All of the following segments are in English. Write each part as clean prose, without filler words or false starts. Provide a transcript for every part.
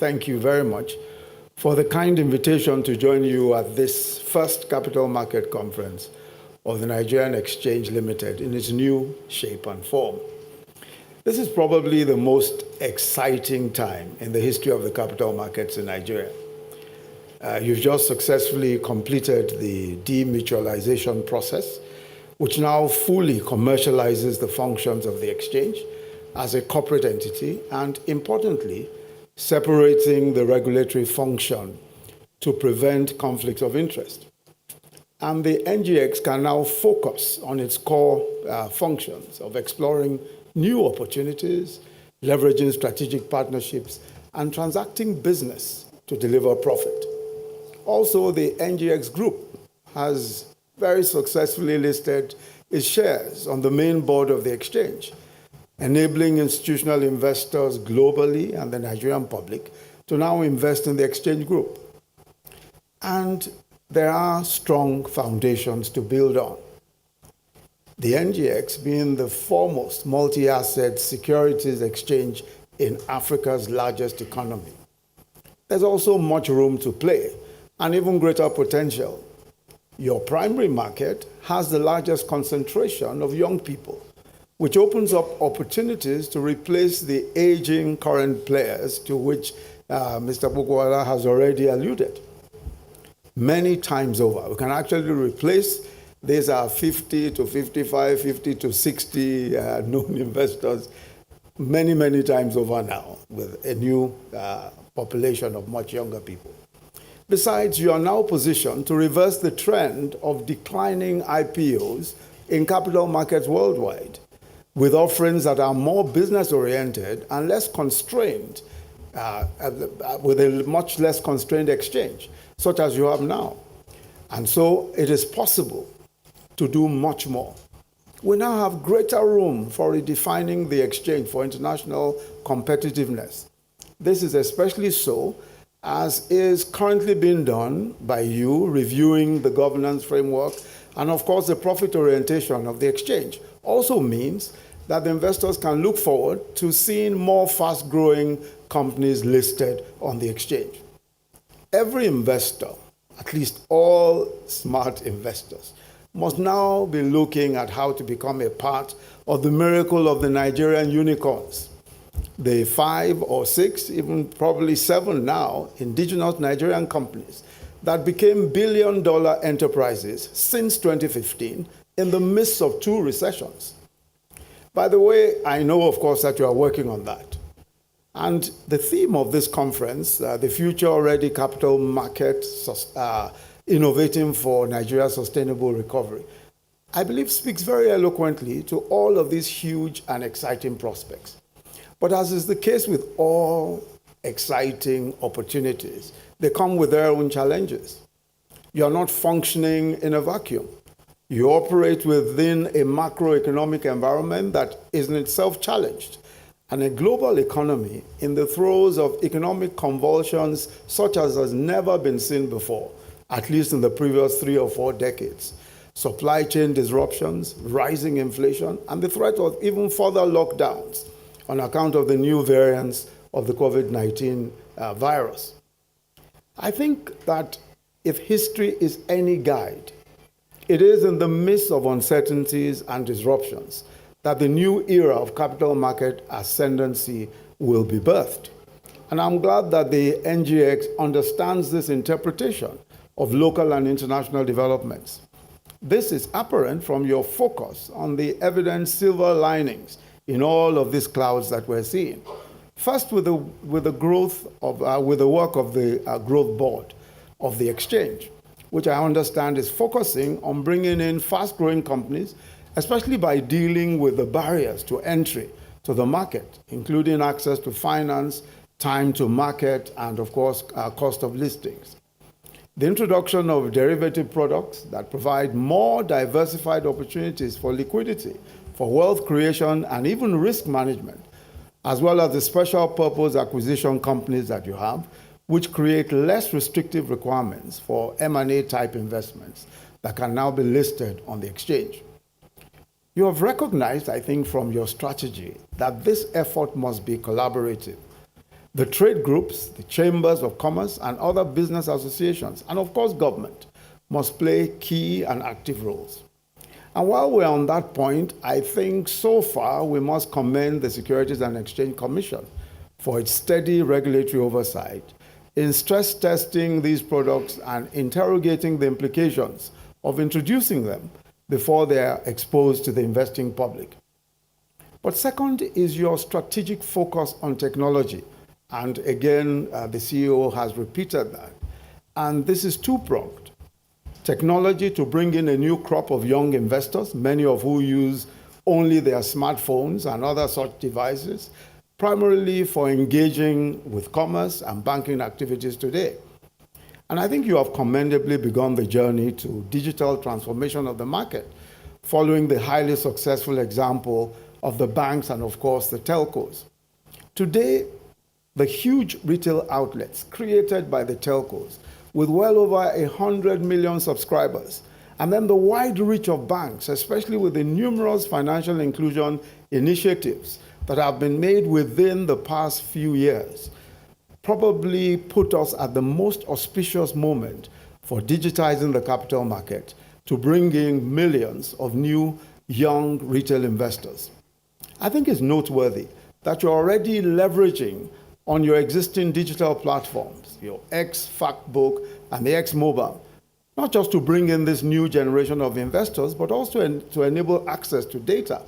thank you very much for the kind invitation to join you at this first capital market conference of the Nigerian Exchange Limited in its new shape and form. This is probably the most exciting time in the history of the capital markets in Nigeria. You've just successfully completed the demutualization process, which now fully commercializes the functions of the exchange as a corporate entity and, importantly, separating the regulatory function to prevent conflicts of interest. And the NGX can now focus on its core functions of exploring new opportunities, leveraging strategic partnerships, and transacting business to deliver profit. Also, the NGX Group has very successfully listed its shares on the main board of the exchange, enabling institutional investors globally and the Nigerian public to now invest in the exchange group. And there are strong foundations to build on. The NGX being the foremost multi-asset securities exchange in Africa's largest economy. There's also much room to play and even greater potential. Your primary market has the largest concentration of young people, which opens up opportunities to replace the aging current players to which Mr. Popoola has already alluded. Many times over, we can actually replace these 50 to 55, 50 to 60 known investors many, many times over now with a new population of much younger people. Besides, you are now positioned to reverse the trend of declining IPOs in capital markets worldwide, with offerings that are more business-oriented and less constrained, with a much less constrained exchange, such as you have now. And so it is possible to do much more. We now have greater room for redefining the exchange for international competitiveness. This is especially so as is currently being done by you, reviewing the governance framework, and of course the profit orientation of the exchange also means that the investors can look forward to seeing more fast-growing companies listed on the exchange. Every investor, at least all smart investors, must now be looking at how to become a part of the miracle of the Nigerian unicorns. The 5 or 6, even probably 7 now, indigenous Nigerian companies that became billion-dollar enterprises since 2015 in the midst of 2 recessions. By the way, I know, of course, that you are working on that. And the theme of this conference, the Future-Ready Capital Market Innovating for Nigeria's Sustainable Recovery, I believe speaks very eloquently to all of these huge and exciting prospects. But as is the case with all exciting opportunities, they come with their own challenges. You are not functioning in a vacuum. You operate within a macroeconomic environment that is in itself challenged, and a global economy in the throes of economic convulsions such as has never been seen before, at least in the previous 3 or 4 decades. Supply chain disruptions, rising inflation, and the threat of even further lockdowns on account of the new variants of the COVID-19 virus. I think that if history is any guide, it is in the midst of uncertainties and disruptions that the new era of capital market ascendancy will be birthed. And I'm glad that the NGX understands this interpretation of local and international developments. This is apparent from your focus on the evident silver linings in all of these clouds that we're seeing. First, with the work of the growth board of the exchange, which I understand is focusing on bringing in fast-growing companies, especially by dealing with the barriers to entry to the market, including access to finance, time to market, and of course, cost of listings. The introduction of derivative products that provide more diversified opportunities for liquidity, for wealth creation, and even risk management, as well as the special purpose acquisition companies that you have, which create less restrictive requirements for M&A type investments that can now be listed on the exchange. You have recognized, I think, from your strategy that this effort must be collaborative. The trade groups, the chambers of commerce, and other business associations, and of course government, must play key and active roles. And while we're on that point, I think so far we must commend the Securities and Exchange Commission for its steady regulatory oversight in stress testing these products and interrogating the implications of introducing them before they are exposed to the investing public. But second is your strategic focus on technology. And again, the CEO has repeated that. And this is two-pronged. Technology to bring in a new crop of young investors, many of who use only their smartphones and other such devices, primarily for engaging with commerce and banking activities today. And I think you have commendably begun the journey to digital transformation of the market, following the highly successful example of the banks and, of course, the telcos. Today, the huge retail outlets created by the telcos, with well over 100 million subscribers, and then the wide reach of banks, especially with the numerous financial inclusion initiatives that have been made within the past few years, probably put us at the most auspicious moment for digitizing the capital market to bring in millions of new young retail investors. I think it's noteworthy that you're already leveraging on your existing digital platforms, your X Factbook and the X Mobile, not just to bring in this new generation of investors, but also to enable access to data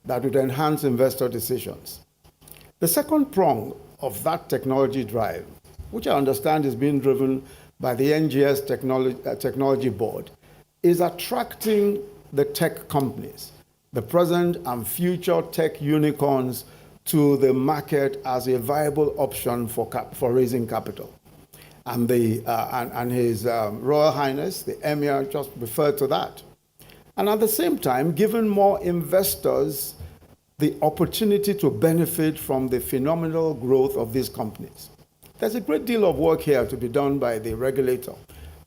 that would enhance investor decisions. The second prong of that technology drive, which I understand is being driven by the NGS Technology Board, is attracting the tech companies, the present and future tech unicorns, to the market as a viable option for raising capital. And His Royal Highness, the Emir, just referred to that. And at the same time, giving more investors the opportunity to benefit from the phenomenal growth of these companies. There's a great deal of work here to be done by the regulator,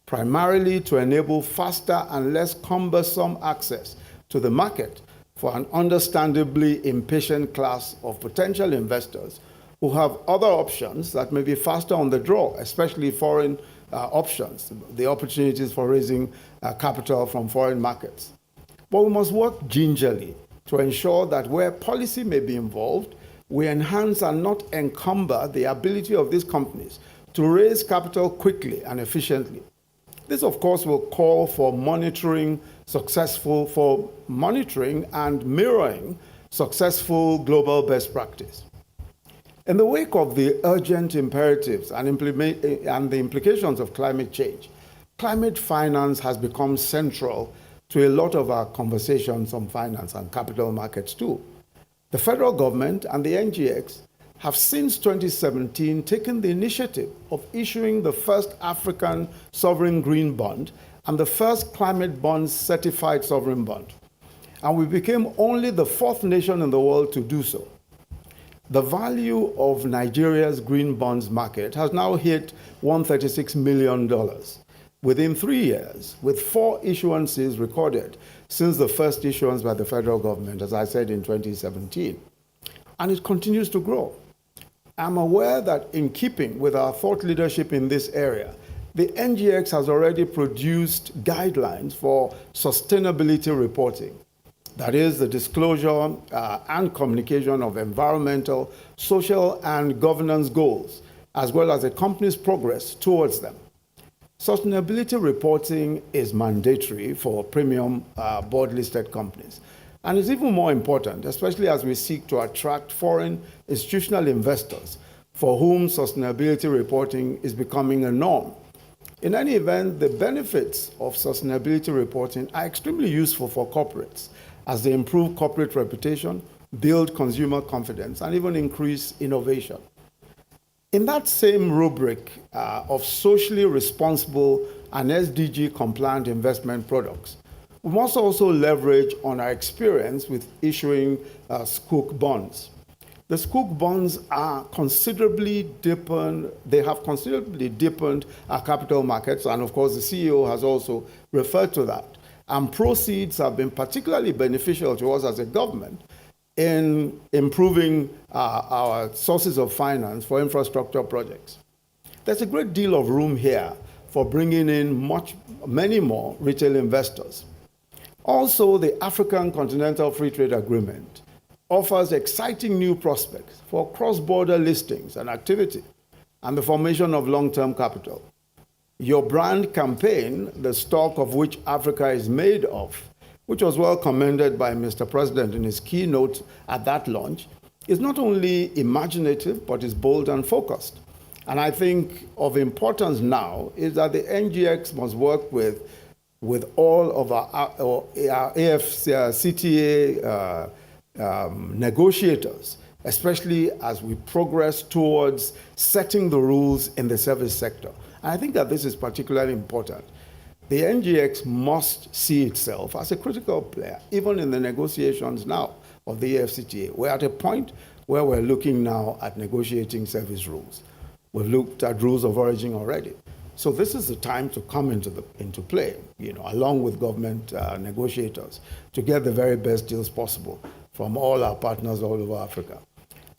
primarily to enable faster and less cumbersome access to the market for an understandably impatient class of potential investors who have other options that may be faster on the draw, especially foreign options, the opportunities for raising capital from foreign markets. But we must work gingerly to ensure that where policy may be involved, we enhance and not encumber the ability of these companies to raise capital quickly and efficiently. This, of course, will call for monitoring and mirroring successful global best practice. In the wake of the urgent imperatives and the implications of climate change, climate finance has become central to a lot of our conversations on finance and capital markets too. The federal government and the NGX have since 2017 taken the initiative of issuing the first African sovereign green bond and the first climate bond certified sovereign bond. And we became only the fourth nation in the world to do so. The value of Nigeria's green bonds market has now hit $136 million within 3 years, with 4 issuances recorded since the first issuance by the federal government, as I said, in 2017. And it continues to grow. I'm aware that in keeping with our thought leadership in this area, the NGX has already produced guidelines for sustainability reporting. That is, the disclosure and communication of environmental, social, and governance goals, as well as a company's progress towards them. Sustainability reporting is mandatory for premium board-listed companies. And it's even more important, especially as we seek to attract foreign institutional investors for whom sustainability reporting is becoming a norm. In any event, the benefits of sustainability reporting are extremely useful for corporates as they improve corporate reputation, build consumer confidence, and even increase innovation. In that same rubric of socially responsible and SDG-compliant investment products, we must also leverage on our experience with issuing Sukuk bonds. The Sukuk bonds are considerably deepened. They have considerably deepened our capital markets, and of course, the CEO has also referred to that. And proceeds have been particularly beneficial to us as a government in improving our sources of finance for infrastructure projects. There's a great deal of room here for bringing in many more retail investors. Also, the African Continental Free Trade Agreement offers exciting new prospects for cross-border listings and activity and the formation of long-term capital. Your brand campaign, the stock of which Africa is made of, which was well commended by Mr. President in his keynote at that launch, is not only imaginative, but is bold and focused. And I think of importance now is that the NGX must work with all of our AFCTA negotiators, especially as we progress towards setting the rules in the service sector. And I think that this is particularly important. The NGX must see itself as a critical player, even in the negotiations now of the AFCTA. We're at a point where we're looking now at negotiating service rules. We've looked at rules of origin already. So this is the time to come into play, along with government negotiators, to get the very best deals possible from all our partners all over Africa.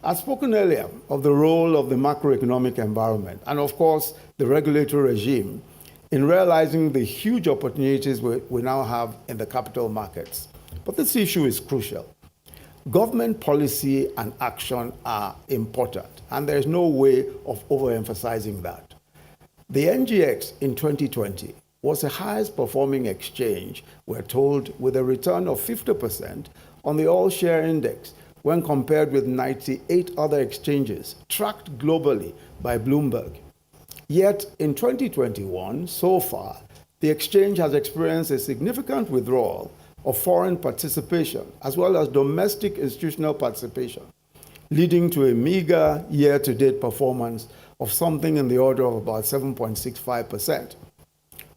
I've spoken earlier of the role of the macroeconomic environment and, of course, the regulatory regime in realizing the huge opportunities we now have in the capital markets. But this issue is crucial. Government policy and action are important, and there is no way of overemphasizing that. The NGX in 2020 was the highest performing exchange, we're told, with a return of 50% on the all-share index when compared with 98 other exchanges tracked globally by Bloomberg. Yet in 2021, so far, the exchange has experienced a significant withdrawal of foreign participation as well as domestic institutional participation, leading to a meager year-to-date performance of something in the order of about 7.65%.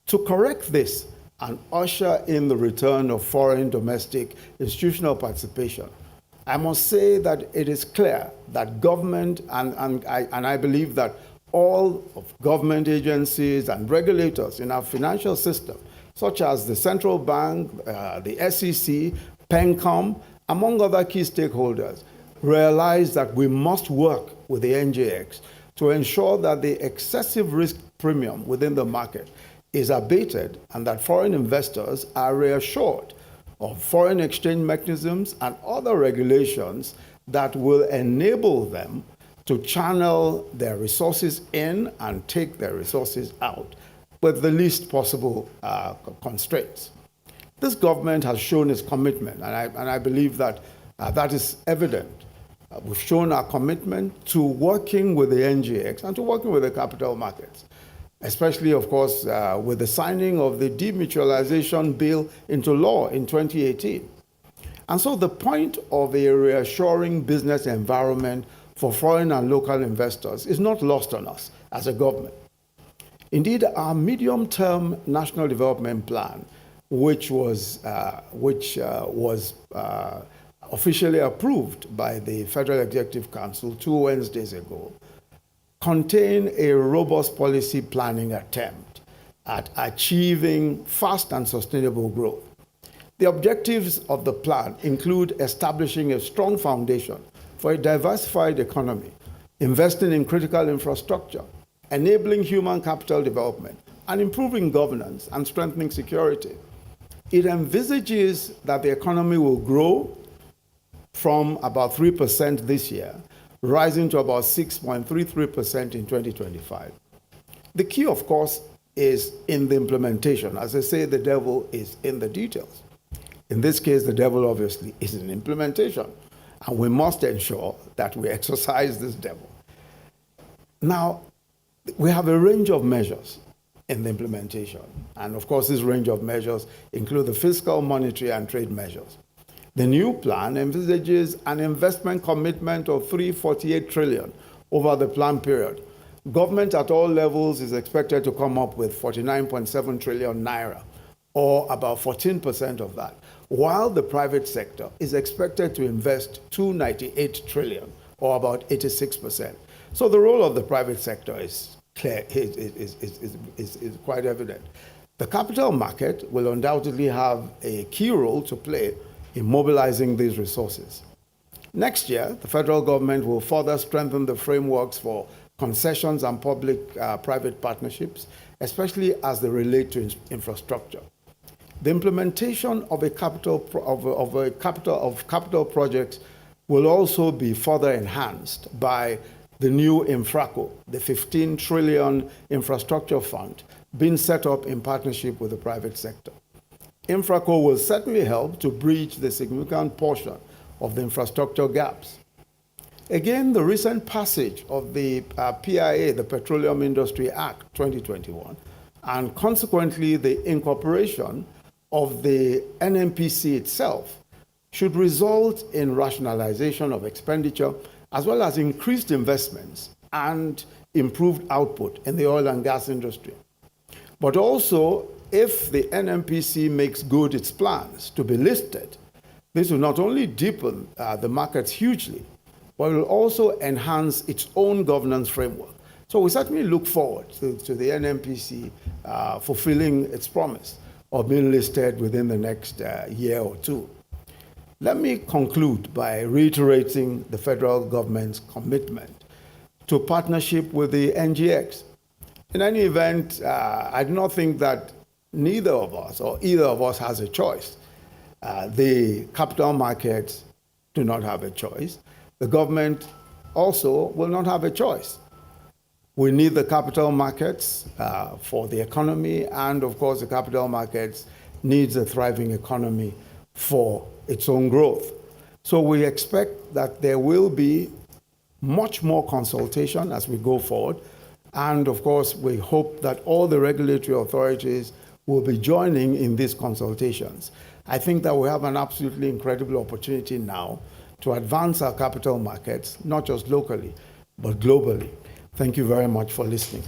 To correct this and usher in the return of foreign domestic institutional participation, I must say that it is clear that government, and I believe that all of government agencies and regulators in our financial system, such as the central bank, the SEC, PENCOM, among other key stakeholders, realize that we must work with the NGX to ensure that the excessive risk premium within the market is abated and that foreign investors are reassured of foreign exchange mechanisms and other regulations that will enable them to channel their resources in and take their resources out with the least possible constraints. This government has shown its commitment, and I believe that that is evident. We've shown our commitment to working with the NGX and to working with the capital markets, especially, of course, with the signing of the demutualization bill into law in 2018. And so the point of a reassuring business environment for foreign and local investors is not lost on us as a government. Indeed, our medium-term national development plan, which was officially approved by the Federal Executive Council 2 Wednesdays ago, contain a robust policy planning attempt at achieving fast and sustainable growth. The objectives of the plan include establishing a strong foundation for a diversified economy, investing in critical infrastructure, enabling human capital development, and improving governance and strengthening security. It envisages that the economy will grow from about 3% this year, rising to about 6.33% in 2025. The key, of course, is in the implementation. As I say, the devil is in the details. In this case, the devil obviously is in implementation, and we must ensure that we exercise this devil. Now, we have a range of measures in the implementation, and of course, this range of measures include the fiscal, monetary, and trade measures. The new plan envisages an investment commitment of $348 trillion over the plan period. Government at all levels is expected to come up with 49.7 trillion naira, or about 14% of that, while the private sector is expected to invest 298 trillion, or about 86%. So the role of the private sector is clear, is quite evident. The capital market will undoubtedly have a key role to play in mobilizing these resources. Next year, the federal government will further strengthen the frameworks for concessions and public-private partnerships, especially as they relate to infrastructure. The implementation of capital projects will also be further enhanced by the new Infraco, the 15 trillion infrastructure fund being set up in partnership with the private sector. Infraco will certainly help to bridge the significant portion of the infrastructure gaps. Again, the recent passage of the PIA, the Petroleum Industry Act 2021, and consequently the incorporation of the NMPC itself should result in rationalization of expenditure as well as increased investments and improved output in the oil and gas industry. But also, if the NMPC makes good its plans to be listed, this will not only deepen the markets hugely, but it will also enhance its own governance framework. So we certainly look forward to the NMPC fulfilling its promise of being listed within the next year or two. Let me conclude by reiterating the federal government's commitment to partnership with the NGX. In any event, I do not think that neither of us or either of us has a choice. The capital markets do not have a choice. The government also will not have a choice. We need the capital markets for the economy, and of course the capital markets needs a thriving economy for its own growth. So we expect that there will be much more consultation as we go forward, and of course we hope that all the regulatory authorities will be joining in these consultations. I think that we have an absolutely incredible opportunity now to advance our capital markets, not just locally, but globally. Thank you very much for listening.